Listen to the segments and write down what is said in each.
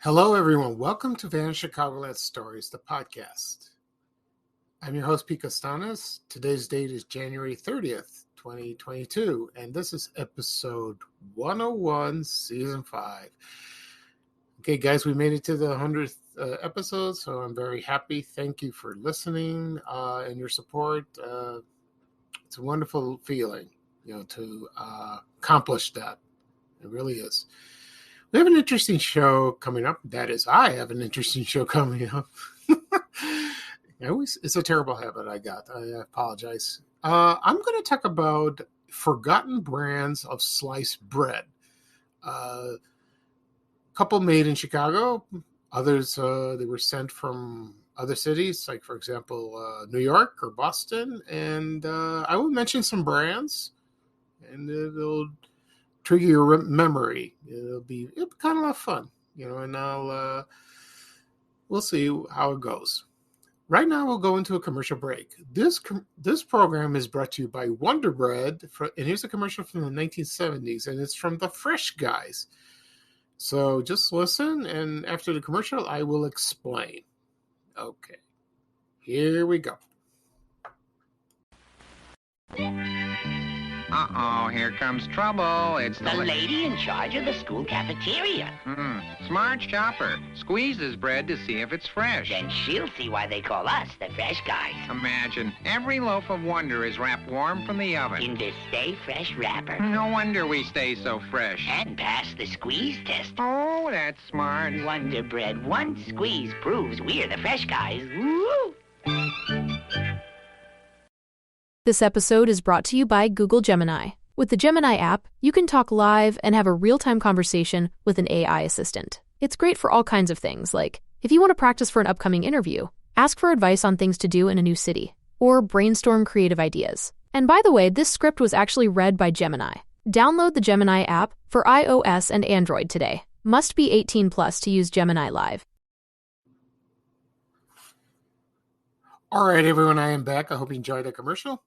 Hello, everyone. Welcome to Van Chicagoland Stories, the podcast. I'm your host, Pete Costanas. Today's date is January 30th, 2022, and this is episode 101, season 5. Okay, guys, we made it to the 100th episode, so I'm very happy. Thank you for listening and your support. It's a wonderful feeling, to accomplish that. It really is. We have an interesting show coming up. That is, I have an interesting show coming up. It's a terrible habit I got. I apologize. I'm going to talk about forgotten brands of sliced bread. A couple made in Chicago. Others, they were sent from other cities, like, for example, New York or Boston. And I will mention some brands, and it'll trigger your memory. It'll be kind of a lot of fun, and we'll see how it goes. Right now, we'll go into a commercial break. This program is brought to you by Wonder Bread, and here's a commercial from the 1970s, and it's from the Fresh Guys. So just listen, and after the commercial, I will explain. Okay, here we go. Uh-oh, here comes trouble. It's the lady in charge of the school cafeteria. Smart shopper. Squeezes bread to see if it's fresh. Then she'll see why they call us the Fresh Guys. Imagine, every loaf of Wonder is wrapped warm from the oven. In this Stay Fresh wrapper. No wonder we stay so fresh. And pass the squeeze test. Oh, that's smart. Wonder Bread, one squeeze proves we're the Fresh Guys. Woo! This episode is brought to you by Google Gemini. With the Gemini app, you can talk live and have a real-time conversation with an AI assistant. It's great for all kinds of things, like if you want to practice for an upcoming interview, ask for advice on things to do in a new city, or brainstorm creative ideas. And by the way, this script was actually read by Gemini. Download the Gemini app for iOS and Android today. Must be 18 plus to use Gemini Live. All right, everyone, I am back. I hope you enjoyed the commercial.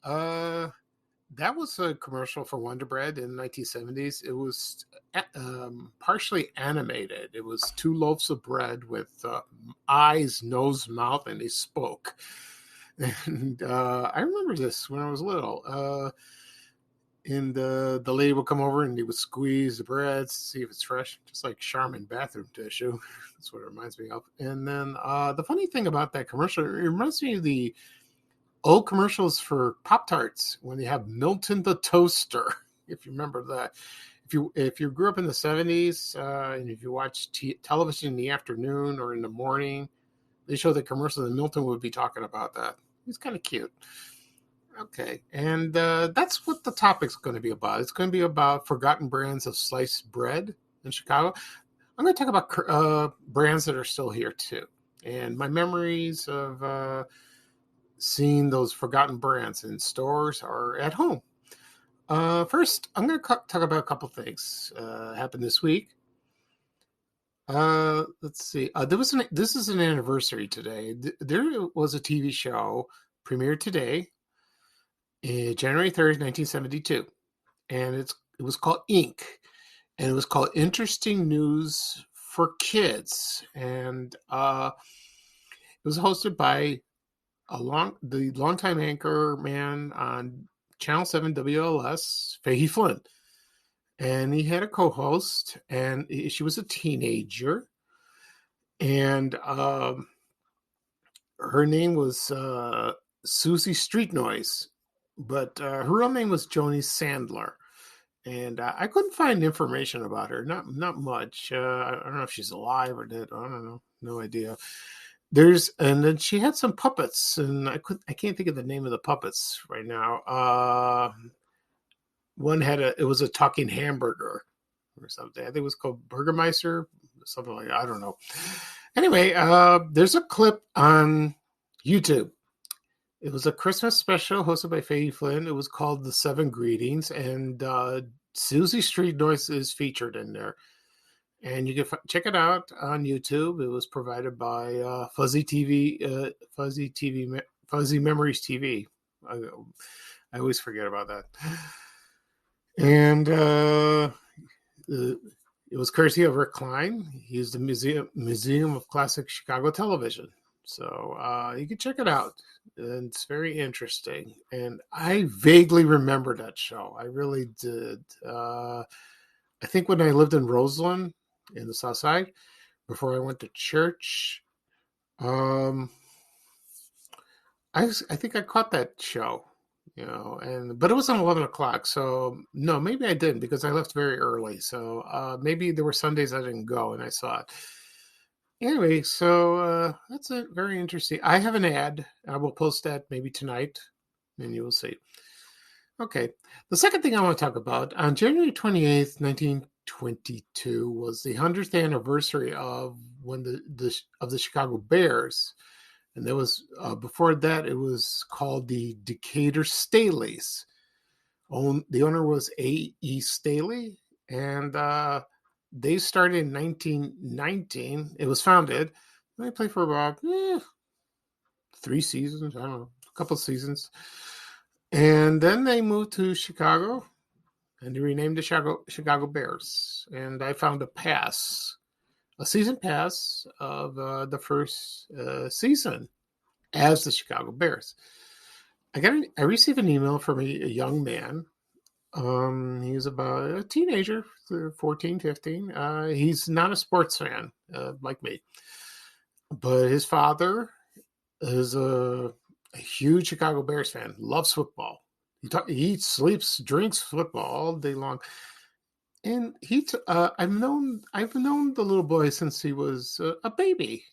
That was a commercial for Wonder Bread in the 1970s. It was partially animated. It was two loaves of bread with eyes, nose, mouth, and they spoke. And I remember this when I was little. And the lady would come over and they would squeeze the bread to see if it's fresh, just like Charmin bathroom tissue. That's what it reminds me of. And then the funny thing about that commercial, it reminds me of the old commercials for Pop-Tarts when they have Milton the Toaster, if you remember that. If you grew up in the 70s and if you watch television in the afternoon or in the morning, they show the commercial and Milton would be talking about that. He's kind of cute. Okay, and that's what the topic's going to be about. It's going to be about forgotten brands of sliced bread in Chicago. I'm going to talk about brands that are still here too, and my memories of seeing those forgotten brands in stores or at home. First, I'm going to talk about a couple things happened this week. Let's see. This is an anniversary today. There was a TV show premiered today, January 3rd, 1972, and it was called Ink, and it was called Interesting News for Kids, and it was hosted by the longtime anchor man on Channel 7 WLS, Fahey Flynn. And he had a co-host, and she was a teenager. And her name was Susie Street Noise, but her real name was Joni Sandler. And I couldn't find information about her, not much. I don't know if she's alive or dead. I don't know, no idea. And then she had some puppets, and I can't think of the name of the puppets right now. One it was a talking hamburger or something. I think it was called Burgermeister, something like that. I don't know. Anyway, there's a clip on YouTube. It was a Christmas special hosted by Fahey Flynn. It was called The 7 Greetings, and Susie Street Noise is featured in there. And you can check it out on YouTube. It was provided by Fuzzy Memories TV. I always forget about that. And It was courtesy of Rick Klein. He used the Museum of Classic Chicago Television. So you can check it out. And it's very interesting. And I vaguely remember that show. I really did. I think when I lived in Roseland in the South Side, before I went to church, I think I caught that show, but it wasn't 11 o'clock. So no, maybe I didn't because I left very early. So maybe there were Sundays I didn't go and I saw it. Anyway, so that's it. Very interesting. I have an ad. I will post that maybe tonight and you will see. Okay. The second thing I want to talk about on January 28th, 1922 was the 100th anniversary of when the Chicago Bears. And there was before that, it was called the Decatur Staleys. The owner was A.E. Staley, and they started in 1919. It was founded. They played for about 3 seasons. I don't know, a couple of seasons. And then they moved to Chicago, and they renamed the Chicago Bears. And I found a season pass of the first season as the Chicago Bears. I received an email from a young man. He was about a teenager, 14, 15. He's not a sports fan like me, but his father is a huge Chicago Bears fan, loves football. He eats, sleeps, drinks football all day long. And I've known the little boy since he was a baby,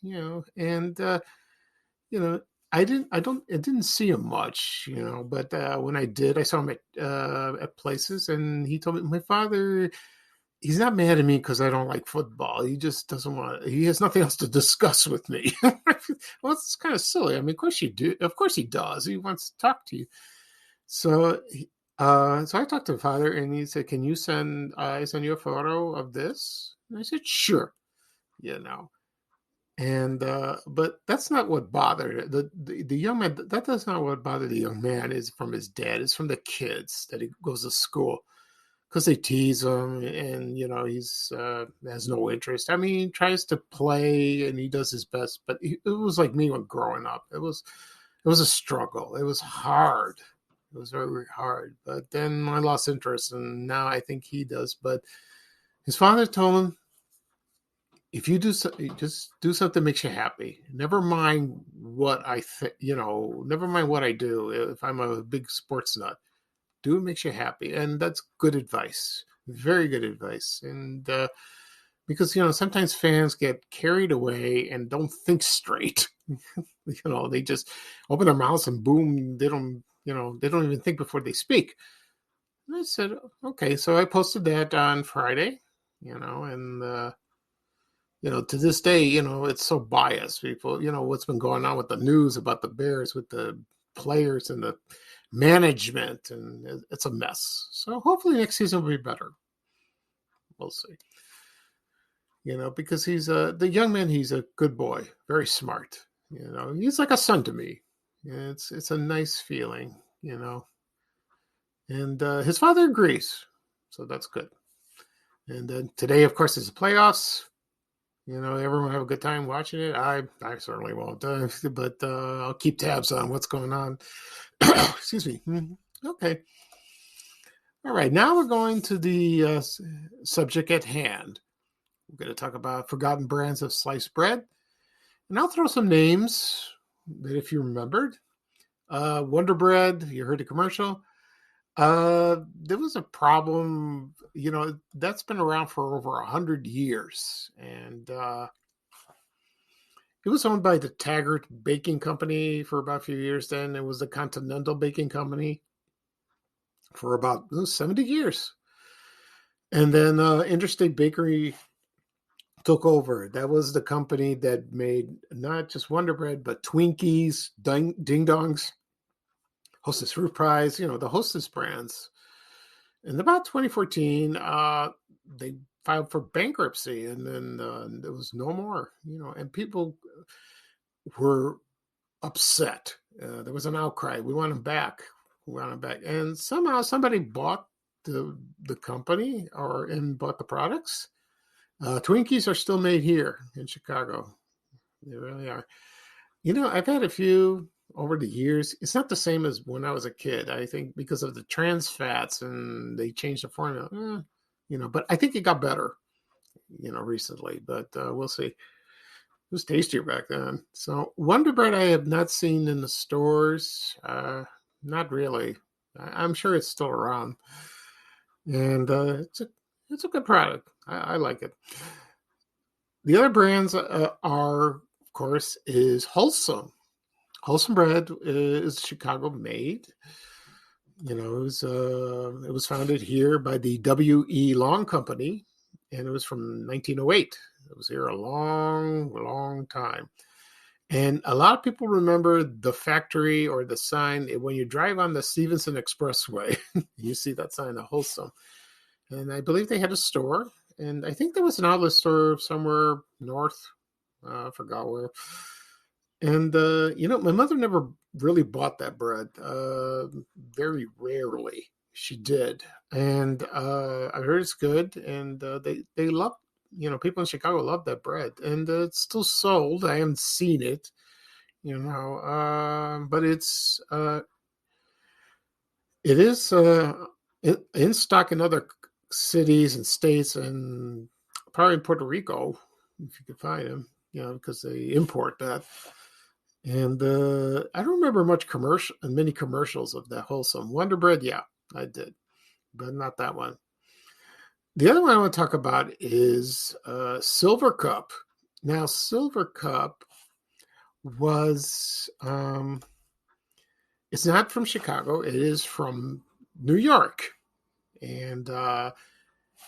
and I didn't see him much, but when I did, I saw him at places, and he told me my father, he's not mad at me because I don't like football. He just doesn't want. He has nothing else to discuss with me. Well, it's kind of silly. I mean, of course you do. Of course he does. He wants to talk to you. So. So I talked to the father, and he said, "Can you send you a photo of this?" And I said, "Sure." And but that's not what bothered the young man. That's not what bothered the young man. Is from his dad. It's from the kids that he goes to school because they tease him, and he's has no interest. I mean, he tries to play and he does his best, but it was like me when growing up. It was a struggle. It was hard. It was very, very hard. But then I lost interest, and now I think he does. But his father told him, if you just do something that makes you happy. Never mind what I think, never mind what I do. If I'm a big sports nut, do what makes you happy. And that's good advice. Very good advice. And because, sometimes fans get carried away and don't think straight. They just open their mouths and boom, they don't even think before they speak. And I said, okay. So I posted that on Friday, and, to this day, it's so biased. People, what's been going on with the news about the Bears, with the players and the management, and it's a mess. So hopefully next season will be better. We'll see. Because he's the young man, he's a good boy, very smart. He's like a son to me. It's a nice feeling, and his father agrees, so that's good. And then today, of course, is the playoffs. Everyone will have a good time watching it. I certainly won't, but I'll keep tabs on what's going on. Excuse me. Okay. All right. Now we're going to the subject at hand. We're going to talk about forgotten brands of sliced bread, and I'll throw some names that if you remembered. Wonder Bread, you heard the commercial. There was a problem, that's been around for over 100 years. And it was owned by the Taggart Baking Company for about a few years. Then it was the Continental Baking Company for about 70 years. And then Interstate Bakery took over. That was the company that made not just Wonder Bread, but Twinkies, Ding Dongs, Hostess Fruit Pies, the Hostess brands. In about 2014, they filed for bankruptcy, and then there was no more, and people were upset. There was an outcry. We want them back. And somehow somebody bought the company and bought the products. Twinkies are still made here in Chicago. They really are. I've had a few over the years. It's not the same as when I was a kid. I think because of the trans fats and they changed the formula. But I think it got better, recently. But we'll see. It was tastier back then. So Wonder Bread I have not seen in the stores. Not really. I'm sure it's still around. And it's a good product. I like it. The other brands are, of course, is Wholesome. Wholesome Bread is Chicago made. It was founded here by the W.E. Long Company, and it was from 1908. It was here a long, long time. And a lot of people remember the factory or the sign when you drive on the Stevenson Expressway. You see that sign of Wholesome. And I believe they had a store. And I think there was an outlet store somewhere north. I forgot where. And, my mother never really bought that bread. Very rarely she did. And I heard it's good. And they love, people in Chicago love that bread. And it's still sold. I haven't seen it, but it is in stock in other cities and states, and probably in Puerto Rico, if you could find them, because they import that. And I don't remember many commercials of that Wholesome Wonder Bread. Yeah, I did, but not that one. The other one I want to talk about is Silver Cup. Now, Silver Cup was it's not from Chicago. It is from New York. And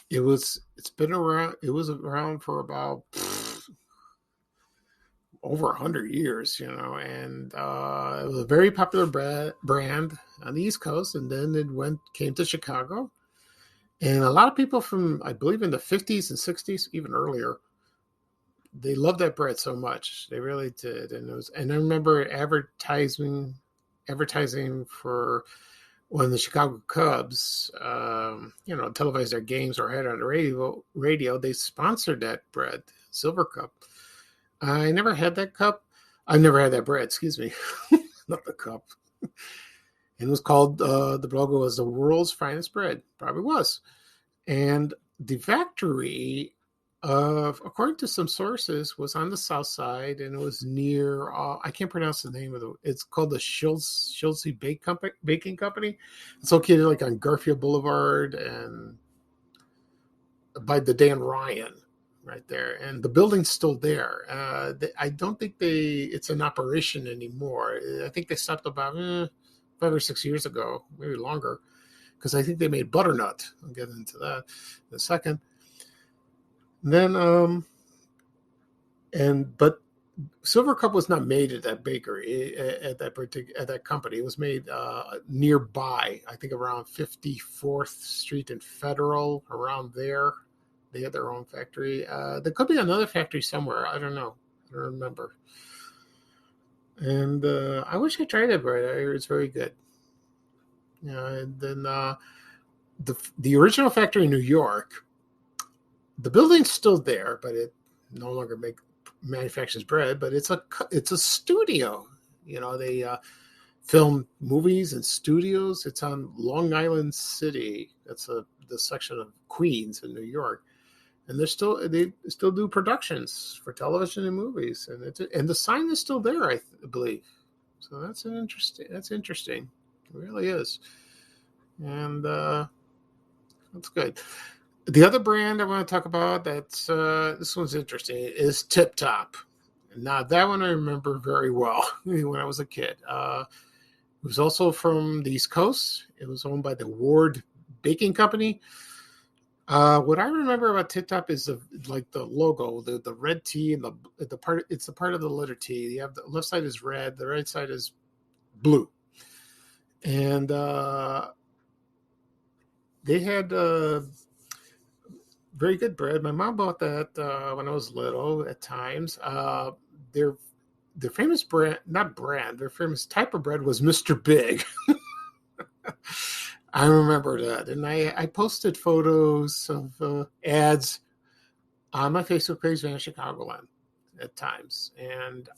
it was around for about over 100 years, and it was a very popular brand on the East Coast. And then it came to Chicago. And a lot of people from, I believe in the 50s and 60s, even earlier, they loved that bread so much. They really did. And I remember advertising for when the Chicago Cubs, televised their games or had on the radio, they sponsored that bread, Silver Cup. I never had that cup. I never had that bread, excuse me, not the cup. And it was called, the logo was the world's finest bread. Probably was. And the factory, according to some sources, was on the south side, and it was near, I can't pronounce the name of it's called the Schulze Baking Company. It's located like on Garfield Boulevard and by the Dan Ryan right there. And the building's still there. I don't think it's in operation anymore. I think they stopped about 5 or 6 years ago, maybe longer, because I think they made butternut. I'll get into that in a second. Then, but Silver Cup was not made at that bakery, at that company. It was made nearby, I think around 54th Street and Federal, around there. They had their own factory. There could be another factory somewhere. I don't know. I don't remember. And I wish I tried that bread. I heard it's very good. And then the original factory in New York, the building's still there, but it no longer manufactures bread. But it's a studio. They film movies and studios. It's on Long Island City. That's the section of Queens in New York. And they still do productions for television and movies, and the sign is still there, I believe. So that's interesting. It really is, and that's good. The other brand I want to talk about this one's interesting is Tip Top. Now that one I remember very well when I was a kid. It was also from the East Coast. It was owned by the Ward Baking Company. What I remember about Tip Top is the logo, the red T, and the part. It's the part of the letter T. You have the left side is red, the right side is blue, and they had very good bread. My mom bought that when I was little. At times, their famous their famous type of bread was Mr. Big. I remember that, and I posted photos of ads on my Facebook page, Van Chicagoland, at times. And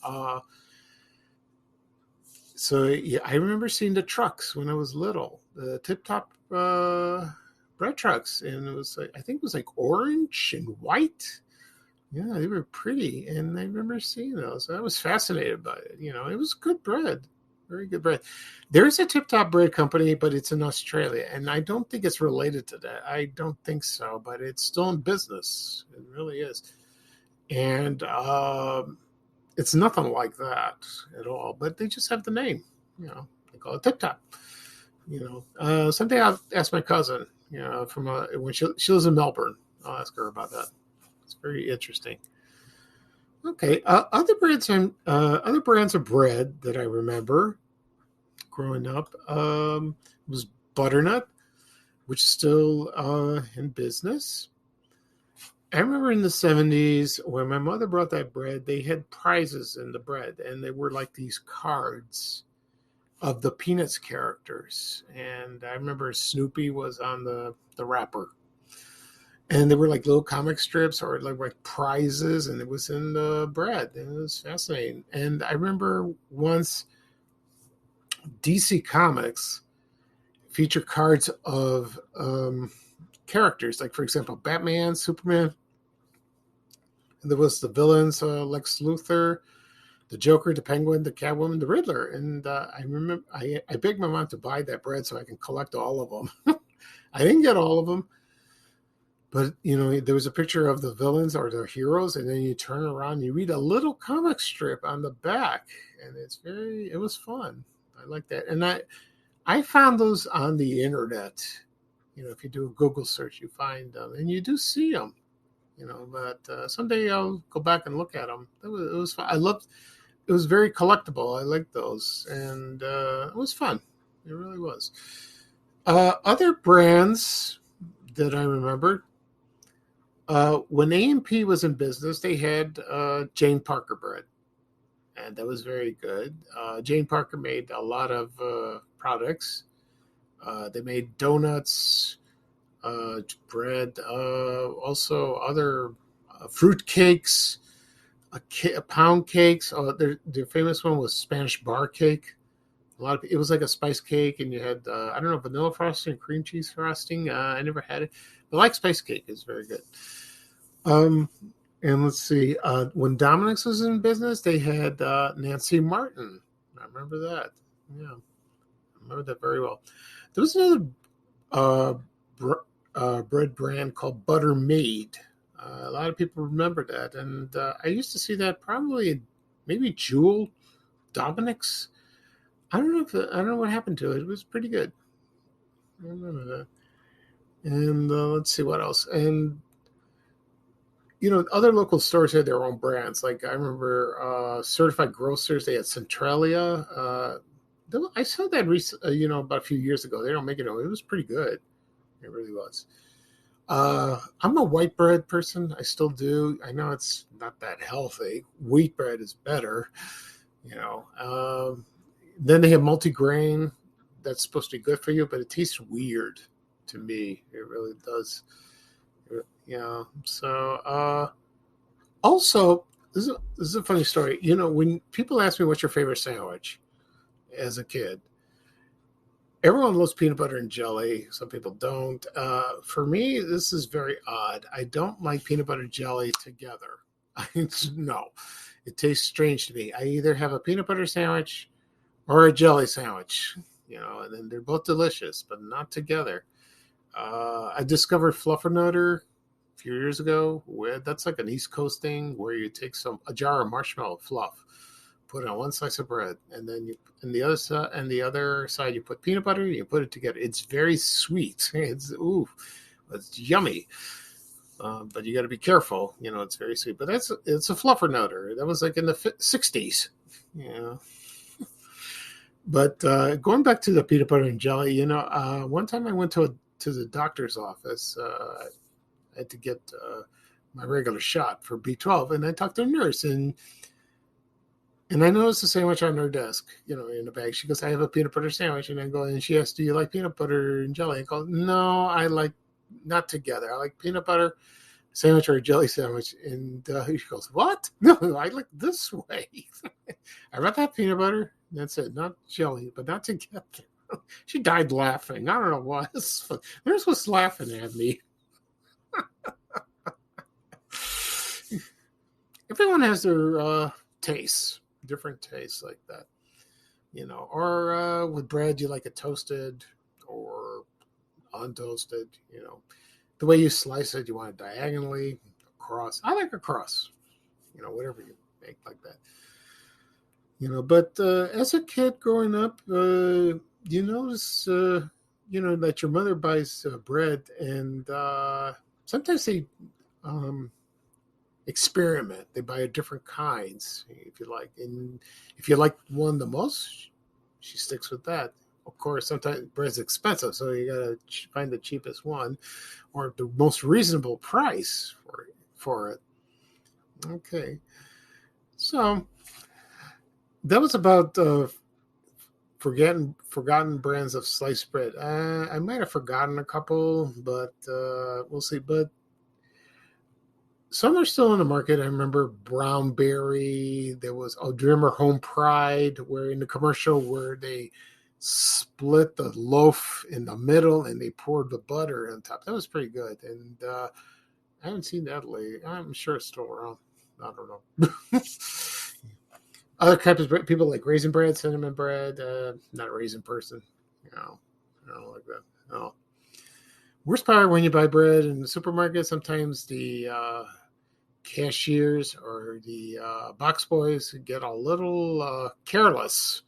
so yeah, I remember seeing the trucks when I was little, the Tip Top bread trucks, and it was like, I think it was like orange and white. Yeah, they were pretty, and I remember seeing those. I was fascinated by it. It was good bread, very good bread. There's a Tip Top bread company, but it's in Australia, and I don't think it's related to that. I don't think so, but it's still in business. It really is, and it's nothing like that at all. But they just have the name. They call it Tip Top. Someday I'll ask my cousin. From when she lives in Melbourne, I'll ask her about that. It's very interesting. Okay, other brands of bread that I remember growing up was Butternut, which is still in business. I remember in the 70s when my mother brought that bread, they had prizes in the bread, and they were like these cards of the Peanuts characters. And I remember Snoopy was on the wrapper. And they were like little comic strips or like prizes, and it was in the bread. And it was fascinating. And I remember once DC Comics featured cards of characters, like, for example, Batman, Superman. And there was the villains, Lex Luthor, the Joker, the Penguin, the Catwoman, the Riddler. And I remember I begged my mom to buy that bread so I can collect all of them. I didn't get all of them. But, there was a picture of the villains or the heroes, and then you turn around and you read a little comic strip on the back, and it was fun. I like that. And I found those on the internet. If you do a Google search, you find them, and you do see them, but someday I'll go back and look at them. It was fun. It was very collectible. I liked those, and it was fun. It really was. Other brands that I remember, when A&P was in business, they had Jane Parker bread, and that was very good. Jane Parker made a lot of products. They made donuts, bread, also other fruit cakes, pound cakes. Their famous one was Spanish bar cake. It was like a spice cake, and you had I don't know, vanilla frosting, cream cheese frosting. I never had it, but I like spice cake. It's very good. And let's see, when Dominick's was in business, they had Nancy Martin. I remember that. Yeah, I remember that very well. There was another bread brand called Butter Made. A lot of people remember that, and I used to see that probably maybe Jewel, Dominick's. I don't know what happened to it. It was pretty good. I remember that. And let's see what else. And other local stores had their own brands. Like I remember Certified Grocers. They had Centralia. I saw that about a few years ago. They don't make it anymore. It was pretty good. It really was. I'm a white bread person. I still do. I know it's not that healthy. Wheat bread is better. Then they have multigrain. That's supposed to be good for you, but it tastes weird to me. It really does. So also, this is a funny story. When people ask me what's your favorite sandwich as a kid, everyone loves peanut butter and jelly. Some people don't. For me, this is very odd. I don't like peanut butter and jelly together. No, it tastes strange to me. I either have a peanut butter sandwich or a jelly sandwich, and then they're both delicious, but not together. I discovered Fluffernutter a few years ago. That's like an East Coast thing where you take a jar of marshmallow fluff, put it on one slice of bread, and then the other side you put peanut butter and you put it together. It's very sweet. It's yummy. But you got to be careful. It's very sweet. But it's a Fluffernutter. That was like in the 60s. But going back to the peanut butter and jelly, one time I went to the doctor's office. I had to get my regular shot for B12, and I talked to a nurse, and I noticed the sandwich on her desk, in the bag. She goes, "I have a peanut butter sandwich," and I go, and she asked, "Do you like peanut butter and jelly?" I go, "No, I like not together. I like peanut butter sandwich or a jelly sandwich. And he goes, what? No, I like this way. I'd rather have peanut butter. That's it. Not jelly, but not together. She died laughing. I don't know why. Nurse was laughing at me. Everyone has their tastes, different tastes like that. Or with bread, you like it toasted or untoasted, The way you slice it, you want it diagonally, across. I like across, whatever you make like that. But as a kid growing up, you notice, that your mother buys bread, and sometimes they experiment. They buy different kinds, if you like. And if you like one the most, she sticks with that. Of course, sometimes bread's expensive, so you got to find the cheapest one or the most reasonable price for it. Okay. So that was about forgotten brands of sliced bread. I might have forgotten a couple, but we'll see. But some are still in the market. I remember Brown Berry. There was, do you remember Home Pride, where in the commercial where they split the loaf in the middle and they poured the butter on top? That was pretty good. And I haven't seen that lately. I'm sure it's still around. I don't know. Other types of bread, people like raisin bread, cinnamon bread. Not a raisin person. I don't like that. No. Worst part when you buy bread in the supermarket, sometimes the cashiers or the box boys get a little careless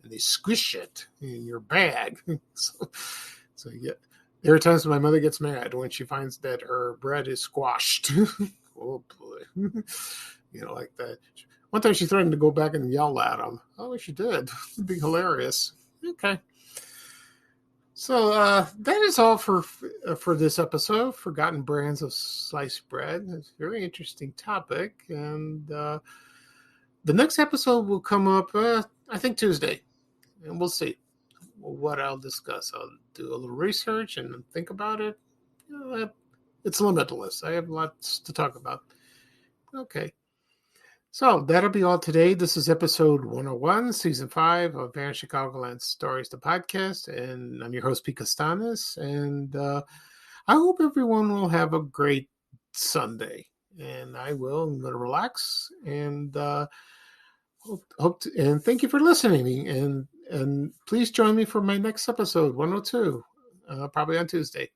and they squish it in your bag. so you get. There are times when my mother gets mad when she finds that her bread is squashed. Oh boy, like that. One time she threatened to go back and yell at him. Oh, she did. It'd be hilarious. Okay. So that is all for this episode, Forgotten Brands of Sliced Bread. It's a very interesting topic. And the next episode will come up, I think, Tuesday. And we'll see what I'll discuss. I'll do a little research and think about it. It's limitless. I have lots to talk about. Okay. So that'll be all today. This is episode 101, season 5 of Van Chicagoland Stories, the podcast. And I'm your host, Pete Costanis. And I hope everyone will have a great Sunday. And I will. I'm going to relax. And and thank you for listening. And please join me for my next episode, 102, probably on Tuesday.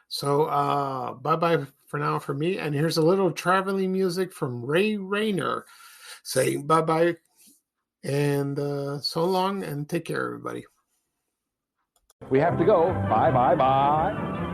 So bye-bye for now for me. And here's a little traveling music from Ray Rayner saying bye-bye and so long and take care, everybody. We have to go. Bye, bye, bye.